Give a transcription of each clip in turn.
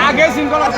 আগে শৃঙ্খলা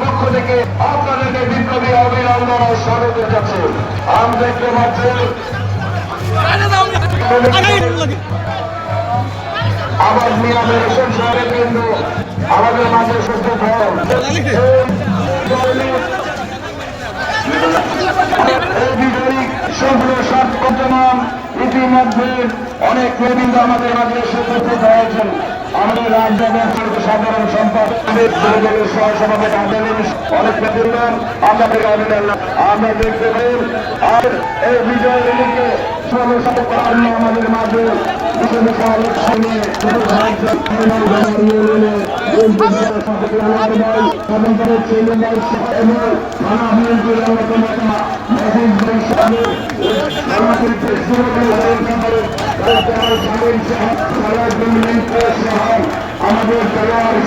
পক্ষ থেকে আপনাদেরকে বিপ্লবী অভিনন্দন ও স্বাগত জানাচ্ছি। আমরা দেখতে পাচ্ছি আবার মিলামের সংসারের কেন্দ্র আমাদের মাঝে সুস্থ ইতিমধ্যে অনেক প্রবীণ আমাদের মাঝে উপস্থিত হয়েছেন। আমাদের রাজ্য সাধারণ সম্পাদক সহসভাপতি অনেক প্রবীণ আমাদের আমরা দেখতে পাই। আর এই বিজয় রেলিকে আমাদের মাঝে আমাদের খেলোয়াড়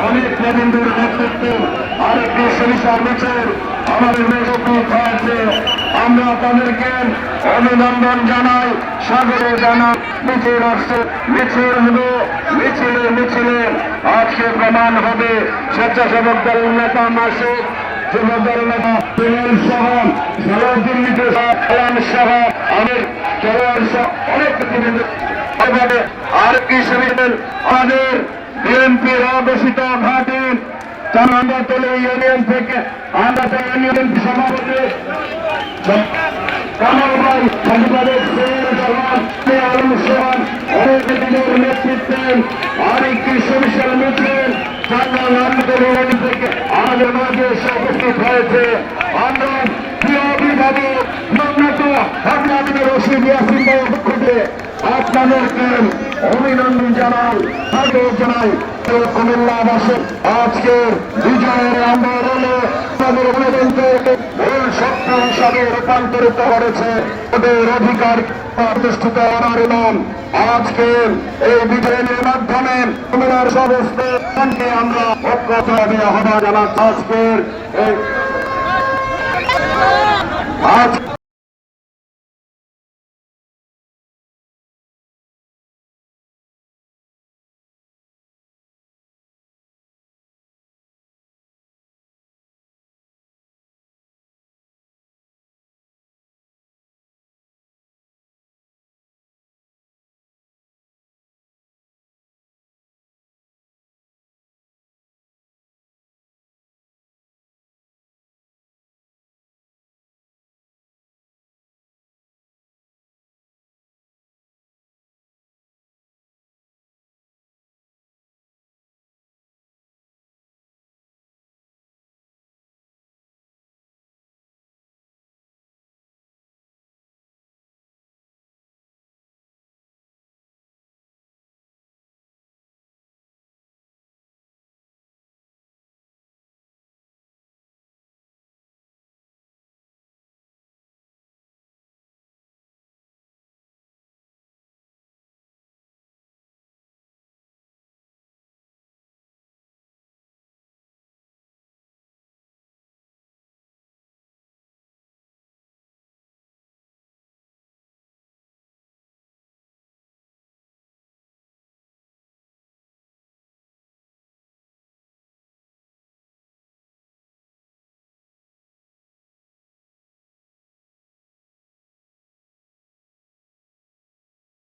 অনেক নবীনদের নেতৃত্বে আরেকটি সুবিচার মিছিল আমাদের হয়েছে। আমরা তাদেরকে অভিনন্দন জানাই, স্বাগত জানাই। মিছিল আসছে, মিছিল হলো মিছিলে আজকে প্রমাণ হবে স্বেচ্ছাসেবক দলের নেতা মাসুদ যুবদল নেতা সহ দিল্লিতে সহ অনেক খেলোয়াড় সহ অনেক আর কি সুবিধা আমাদের বিএনপির অবস্থিত ঘাটে চান্দাতলী ইউনিয়ন থেকে আমরা ইউনিয়ন সভাপতি কামাল ভাই নেতৃত্বে আরেকটি সুবিশাল মিছিল থেকে আমাদের মাঝে উপস্থিত হয়েছে। আমরা প্রিয় অভিভাবক আপনাদের রশিদ ইয়াসিন ভাইয়ের পক্ষ থেকে আপনাদেরকে অভিনন্দন জানাই। কুমিল্লাবাসী আজকের বিজয়ের আন্দোলনে তাদের অভিনন্দনকে মূল শক্তি হিসাবে রূপান্তরিত করেছে। ওদের অধিকার প্রতিষ্ঠিত করার এবং আজকের এই বিজয়ের মাধ্যমে কুমিল্লার সমস্ত আমরা ঐক্যভাবে আহ্বান জানাচ্ছি। আজকের